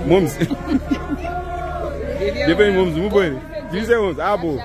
Moms. Depende moms, mubani. Diz é moms, abo.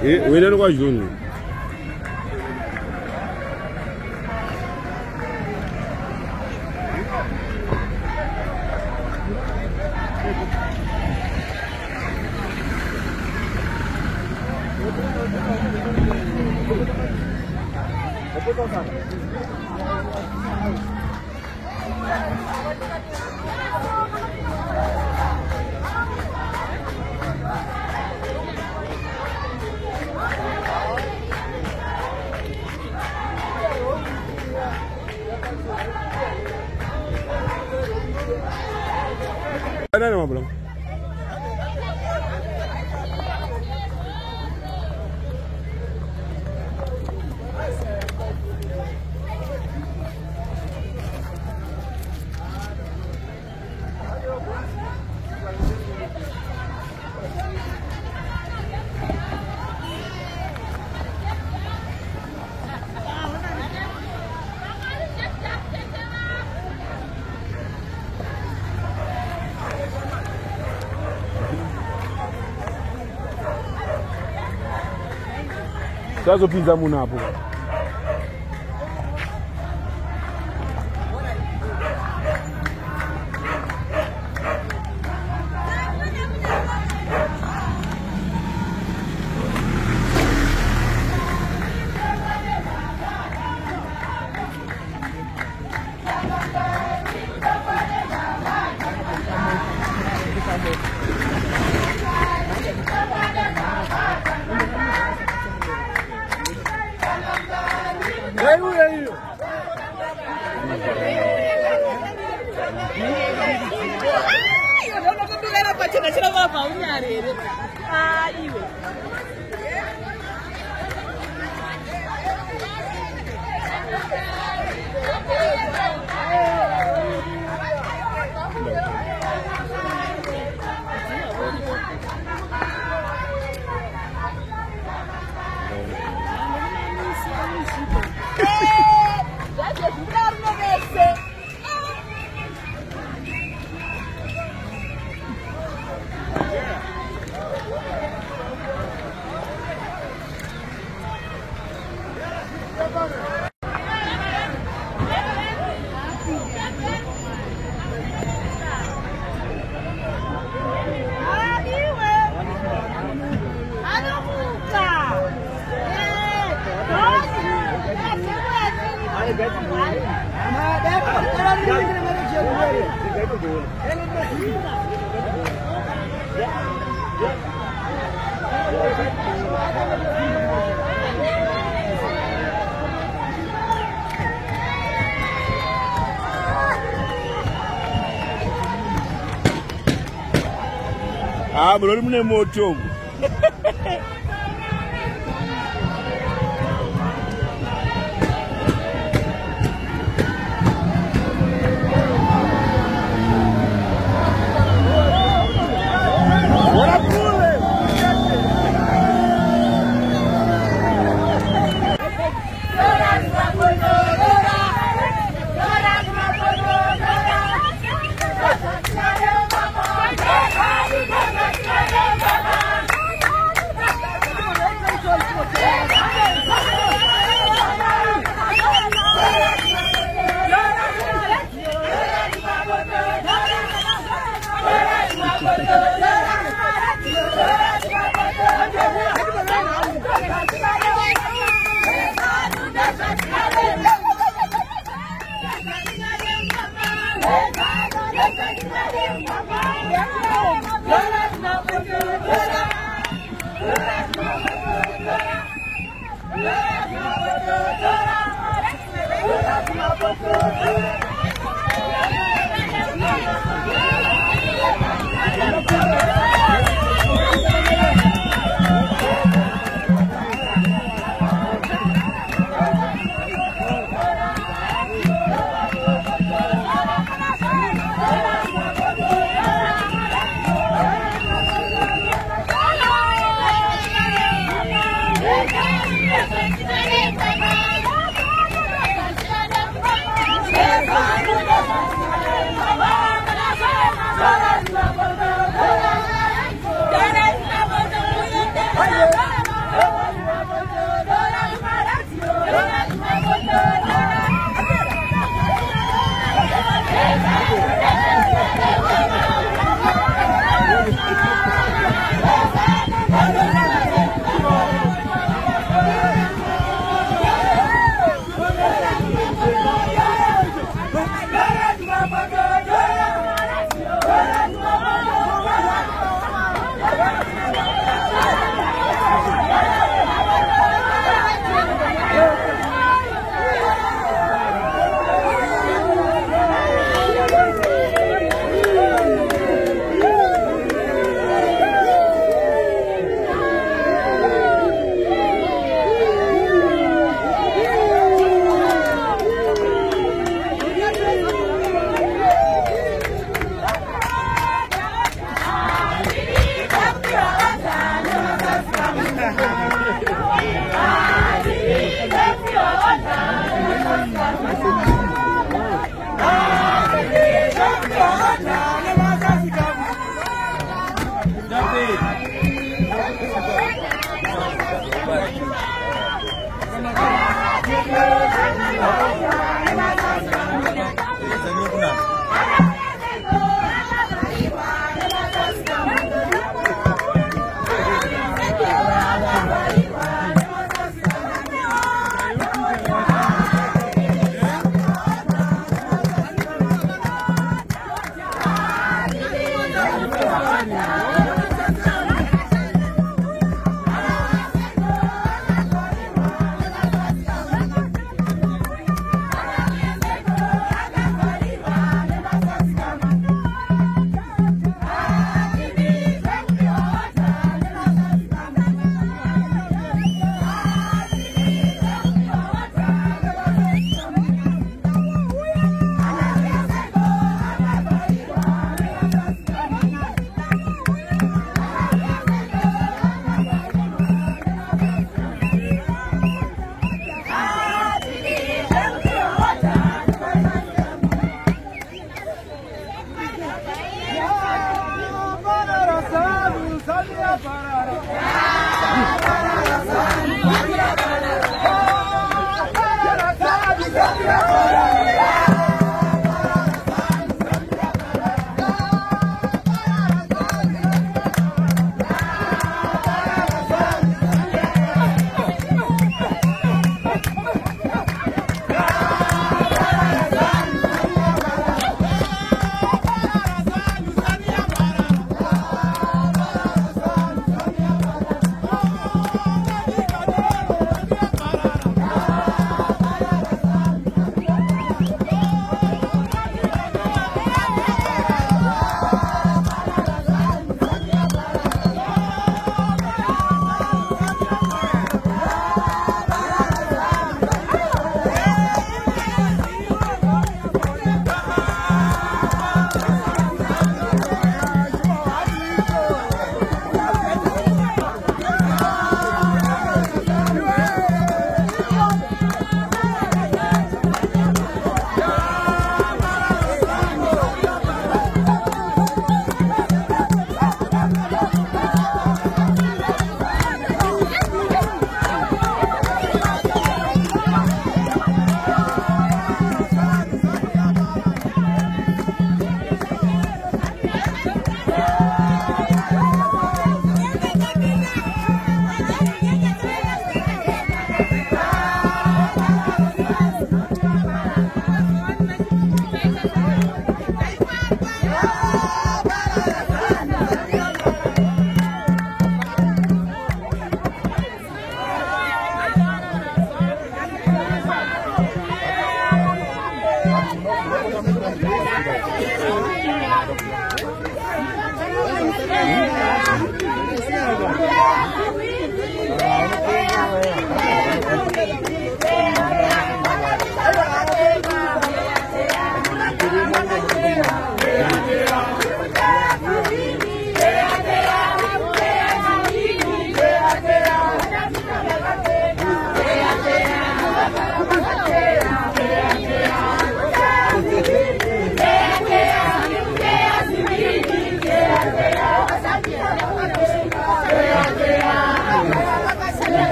Oui, non, quoi, jaune. Ada nama belum? Sasa pinza muna hapo. Ah, bro, mune moto.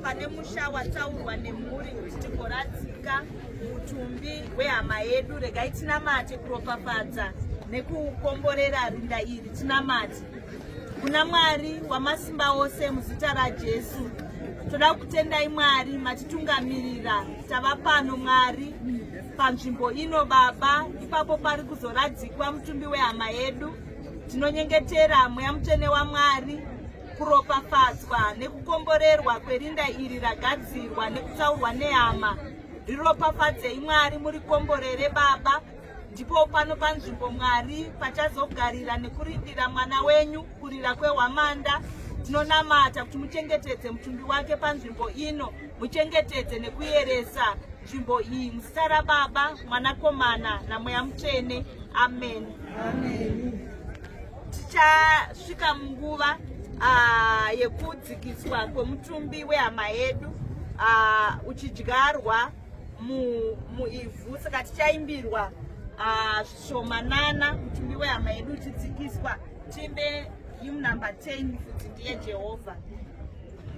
pane musha watsaurwa nemhuri kuti tigoratsika mutumbi wehama yedu. Regai tinamate kuropafadza nekukomborera rinda iri. Tinamate kuna Mwari wamasimba ose muzita raJesu. Toda kutendai Mwari matitungamirira. Tava pano Mwari panzvimbo ino Baba, ipapo pari kuzoradzikwa mutumbi wehama yedu. Tinonyengetera Mweya Mutsvene waMwari kuropafadzwa nekukomborerwa kwerinda iri ragadzirwa nekutsaurwa nehama. Riropafadzei Mwari, murikomborere Baba. Ndipo pano panzvimbo Mwari pachazogarira nekurindira mwana wenyu kurira kwehwamanda. Tinonamata kuti muchengetedze mutumbi wake panzvimbo ino, muchengetedze nekuyeresa nzvimbo iyi muzita raBaba, Mwanakomana naMweya Mutsvene. Amen. Amen. Tichasvika munguva yekudzikiswa kwemutumbi wehama yedu uchidyarwa muivhu. Saka tichaimbirwa zvishomanana mutumbi wehama yedu uchidzikiswa. Timbe hymn number 10, mufudzi ndiye Jehovha.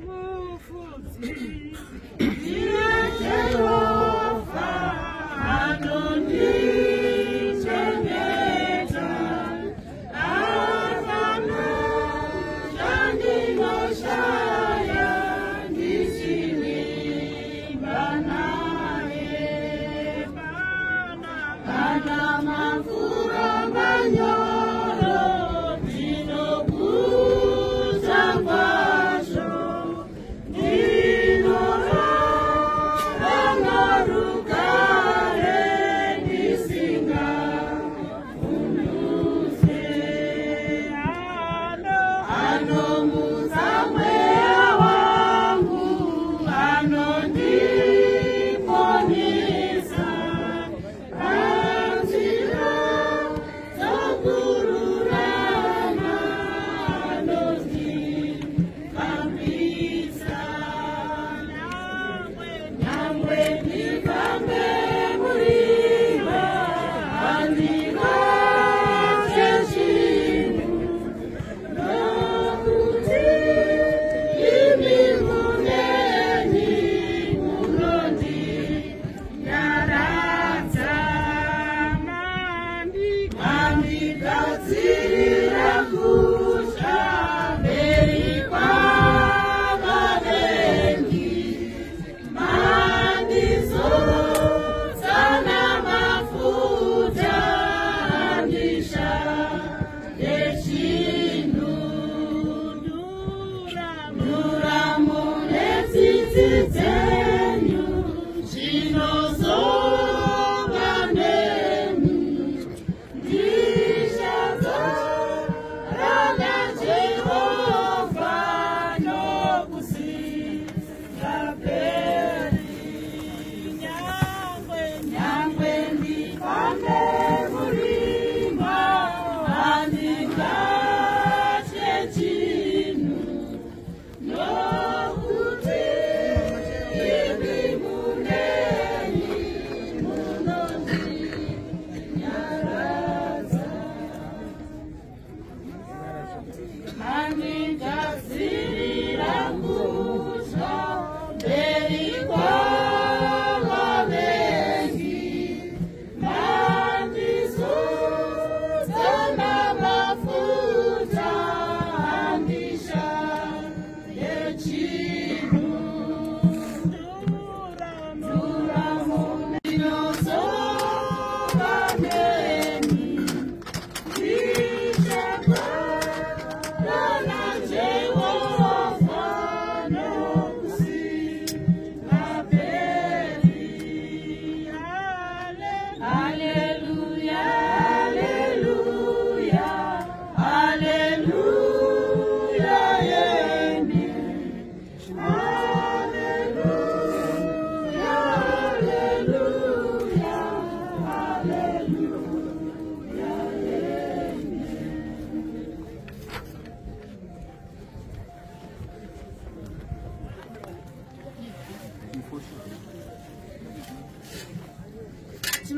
Mufudzi ndiye Jehovha anondichengeta, apana chandinoshaya ndichivimba naye. Kana mafuro manyoro ndinokuza kwazvo, ndinoranga rugare ndisi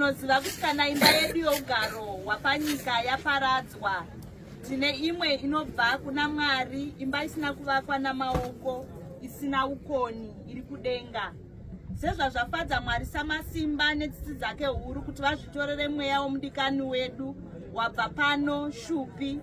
tinoziva kuti kana imba yedu yougaro wapanyika yaparadzwa, tine imwe inobva kuna Mwari, imba isina kuvakwa namaoko, isina ukoni, iri kudenga. Sezvazvafadza Mwari samasimba netsitsi dzake huru kuti vazvitorere mweya womudikani wedu wabva pano shupi,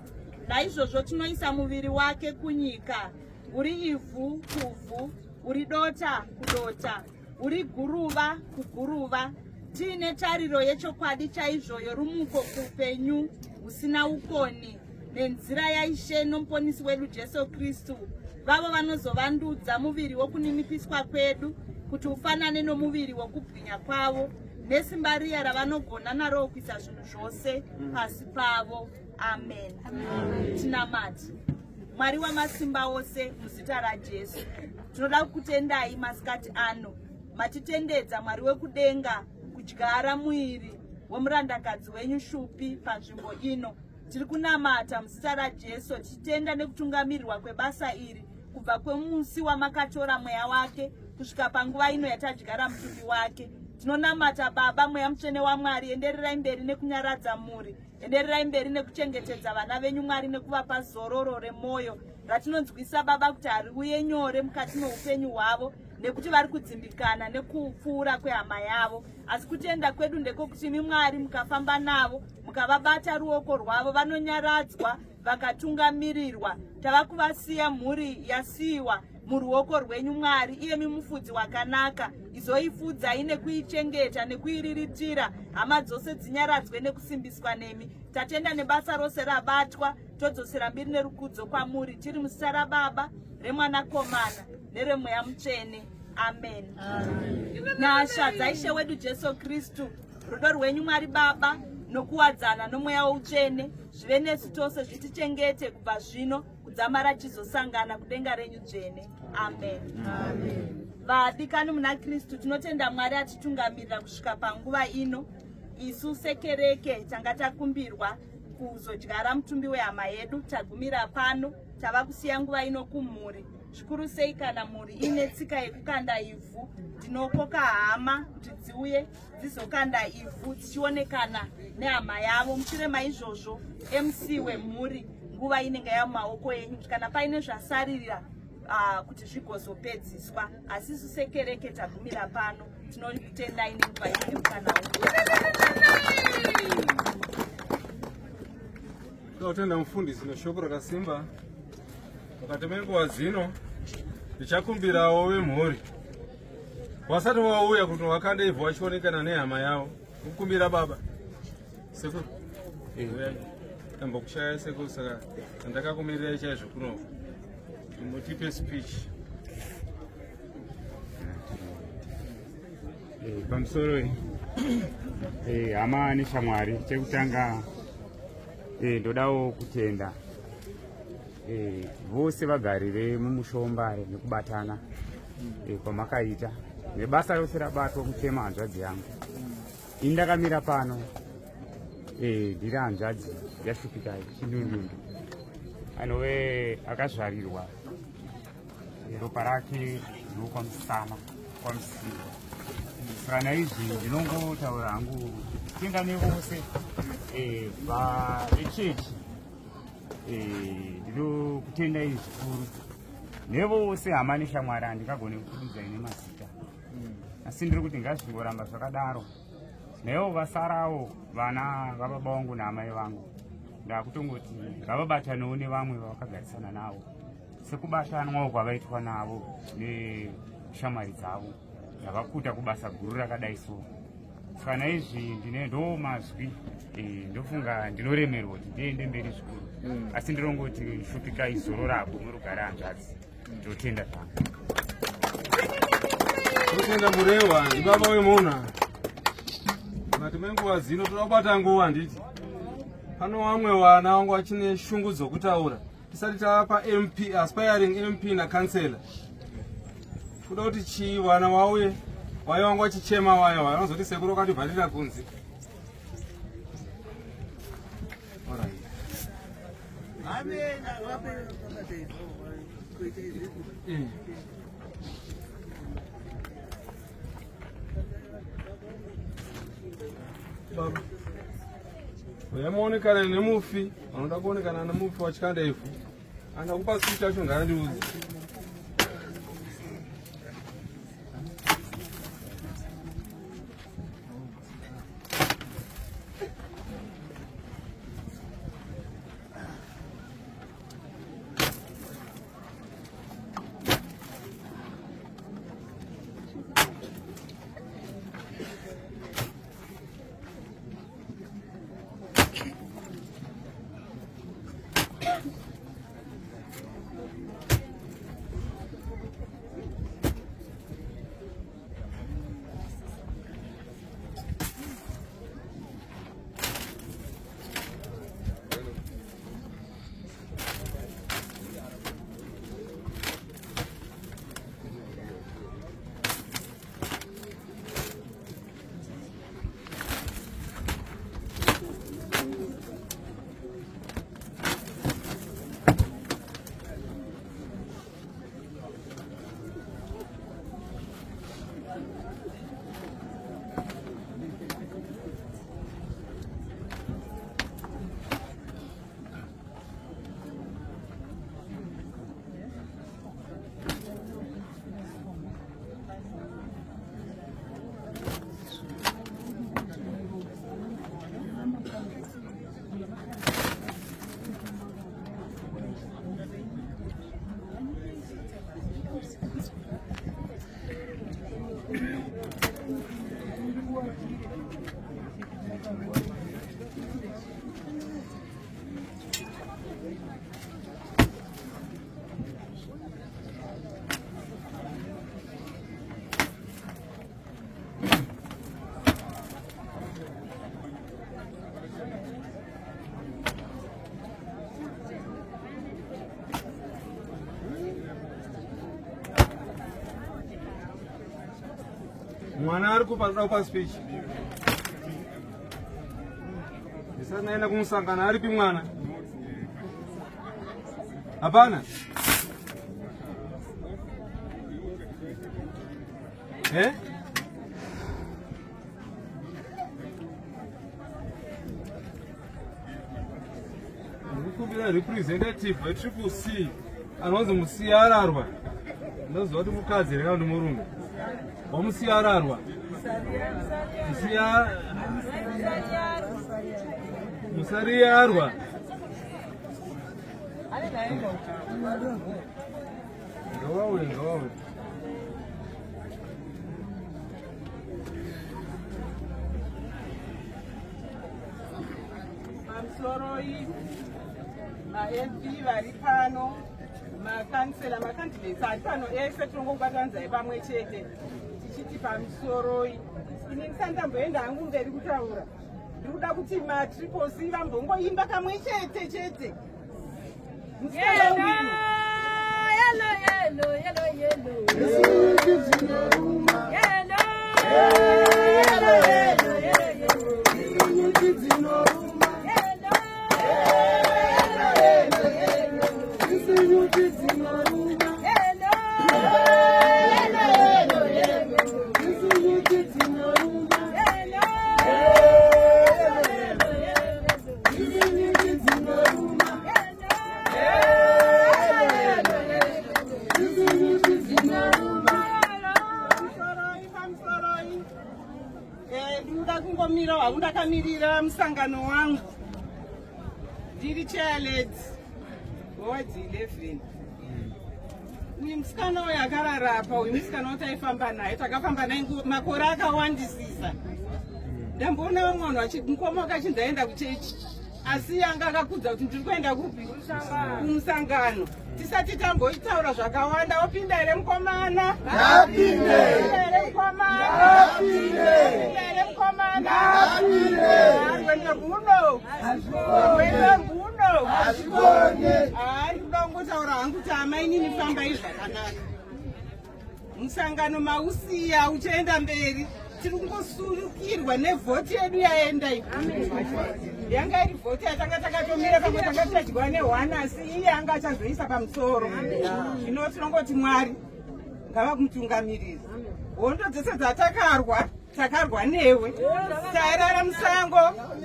naizvozvo tinoisa muviri wake kunyika, uri ivhu kuvhu, uri dota kudota, uri guruva kuguruva, tiine tariro yechokwadi chaizvo yorumuko kuupenyu husina ukoni, nenzira yaIshe nomuponesi wedu Jesu Kristu, vavo vanozovandudza muviri wokuninipiswa kwedu kuti ufanane nomuviri wokubwinya kwavo, nesimba riya ravanogona naro kuisa zvinhu zvose pasi pavo. Amen. Tinamati Mwari wamasimba ose muzita raJesu, tinoda kukutendai masikati ano matitendedza Mwari wekudenga kudyara muiri womurandakadzi wenyu shupi panzvimbo ino. Tiri kunamata muzita raJesu tichitenda nekutungamirirwa kwebasa iri kubva kwemusi wamakatora mweya wake kusvika panguva ino yatadyara mutumbi wake. Tinonamata Baba, mweya mutsvene waMwari, endererai mberi nekunyaradza muri, endererai mberi nekuchengetedza vana venyu Mwari, nekuvapa zororo remwoyo ratinonzwisa Baba kuti hariuye nyore mukati meupenyu hwavo, nekuti vari kudzimbikana nekupfuura kwehama yavo. Asi kutenda kwedu ndekokuti imi Mwari mukafamba navo, mukavabata ruoko rwavo, vanonyaradzwa vakatungamirirwa. Tava kuvasiya mhuri yasiyiwa muruoko rwenyu Mwari, iyemi mufudzi wakanaka, izoifudzai nekuichengeta nekuiriritira, hama dzose dzinyaradzwe nekusimbiswa nemi. Tatenda nebasa rose rabatwa, todzosera mbiri nerukudzo kwamuri, tiri muzita raBaba, reMwanakomana neremweya mutsvene. Amen. Nyasha dzaIshe wedu Jesu Kristu, rudo rwenyu Mwari Baba, nokuwadzana nomweya woutsvene zvive nesu tose, zvitichengete kubva zvino kudzamara chizosangana kudenga renyu dzvene. Amen. Vadikani muna Kristu, tinotenda Mwari atitungamirira kusvika panguva ino. Isu sekereke tanga takumbirwa kuzodyara mutumbi wehama yedu, tagumira pano, tava kusiya nguva ino kumhuri. Zvikuru sei kana mhuri ine tsika yekukanda ivhu, tinokoka hama kuti dziuye dzizokanda ivhu dzichionekana nehama yavo. Mushure maizvozvo MC wemhuri nguva inenge yamumaoko enyu, kana paine zvasaririra kuti zvigozopedziswa. Asi isu sekereke tagumira pano, tinotendai nenguva ine mukana Tinotenda mufundisi neshoko rakasimba. Mukati menguva zino ndichakumbirawo vemhuri vasati vauya kuti vakande ivhu vachionekana nehama yavo. Kukumbira Baba sekuru tambokushaya sekuru, saka ndakakumirirai chaizvo kuno mutipe speech. Pamusoro hama neshamwari, chekutanga ndodawo kutenda vose vagari mumushomba nekubatana kwamakaita nebasa rose rabatwa kuchema hanzvadzi yangu. Ini ndakamira pano ndiri hanzvadzi yashupika chindundundu, anove akazvarirwa ropa rake riri kwamusana kwamusiwa. Saka naizvi ndinongotaura hangu tenda nevose vachechi, ndiro kutendai zvikuru nevose hama neshamwari. Handingagone kukududzai nemazita, asi ndiri kuti ngazvingoramba zvakadaro. Nevo vasarawo vana vababa vangu naamai vangu, ndakutongoti ngavabatanewo nevamwe vavakagarisana navo sekubatanwawo kwavaitwa navo neshamwari dzavo dzavakuta kubasa guru rakadai so. Saka naizvi ndine ndo mazwi ndofunga ndinoremerwa kuti ndiende mberi zvikuru, asi ndinongoti shupikai zoro rabo murugare hanzvadzi. Ndotenda zvangu. Totenda murehwa ndibaba wemuna. Mukati menguva zino toda kubata nguva. Handiti pano vamwe vana vangu vachine shungu dzokutaura tisati tavapa MP, aspiring MP nakansela, kuda kuti chii vana vauye waya wangu wachichema waya vanozoti sekuru wakatibvarira kunzi. Baba. Uyamuonekana nemufi, unoda kuonekana nemufi wachikanda ifu. Anakupa switch yacho ngarandiuze. Mwana ari kupa speech. Sasa naenda kumsangana ari pi mwana. Hapana. Ndikubira representative Triple C anonzi musiyararwa. Ndozwa kuti mukadzi reka ndi murume. Wamusiyararwa. Musariyarwa. Ngawawe. Mamsoroi, ma-MP vari pano, makansela, makandidates ari pano ese tinongobatanzai pamwe chete tichiti pamusoroi. Ini ndisandamboenda hangu mberi kutaura. Ndikuda kuti ma-Triple C vambongoimba kamwe chete. Ndakamirira musangano wangu ndiri chairlady wawadi 11. Uyu musikana uyu akararapa, uyu musikana taifamba naye, takafamba naye makore akawandisisa. Ndamboona vamwe vanhu vachimukoma achinzaenda kuchechi, asi anga akakudza kuti ndiri kuenda kupi kumusangano. Tisati tamboitaura zvakawanda. Wapinda here mukomana? Ndapinde. Wapinda here mukomana? Ndapinde. Wapinda here mukomana? Ndapinde. Wenda mbuno? Azvibone. Wenda mbuno? Azvibone. Ndikuda kungotaura hangu kuti amai nini fambai zvakanaka. Musangano mausiya uchaenda mberi. Tiri kungosurukirwa nevhoti yedu yaenda iyi. Yanga iri vhoti yatanga takatomira pamwe tanga tadyiwa ne1 asi iye anga achazoisa pamusoro. Zvino tinongoti Mwari ngavakumutungamirira. Hondo dzese takarwa newe, tairara musango,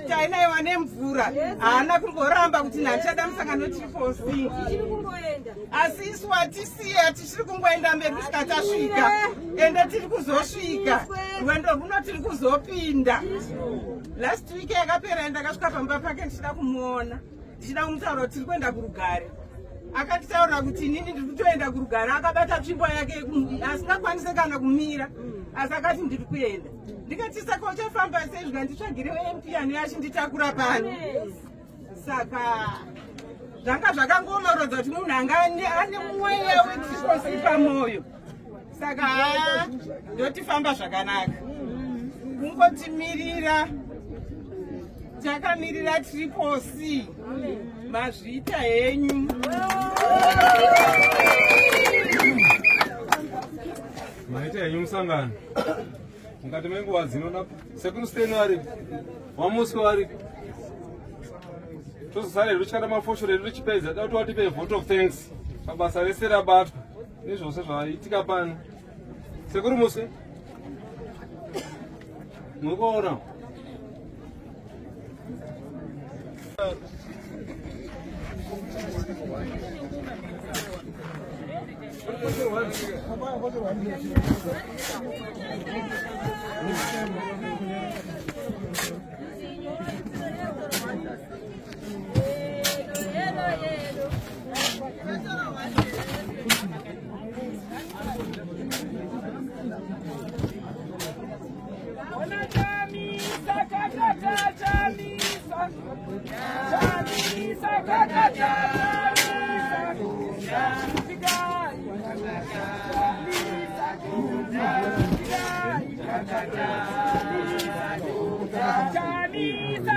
tainaiwa nemvura, haana kungoramba kuti nhandichada musangano Triple-C. Asi isu watisiya tichiri kungoenda mberi kusvika tasvika, ende tiri kuzosvika, rwendo runo tiri kuzopinda. Last week yakapera ndakasvika pamba pake ndichida kumuona, ndichida kumutaura kuti tiri kuenda kurugare. Akatitaura kuti inini ndiri kutoenda kurugare, akabata tsvimbo yake asingakwanise kana kumira, asi akati ndiri kuenda. Ndikati saka uchafamba sei zvanditsvagirewo MP ane achinditakura pano. Saka zvanga zvakangonorodza kuti munhu anga ane mweya weTriple-C pamwoyo. Saka ndotifamba zvakanaka. Kungotimirira, takamirira Triple-C. Mazviita henyu. Maita henyu musangano. Mukati menguva dzino sekunusteni varipi, wamuswe varipi. Tozosara hedu tichikata mafoshoro edu tichipedza, da kuti watipe vote of thanks pabasa rese rabatwa nezvose zvaitika pano. Sekuri muswe muri kuona Jamisa,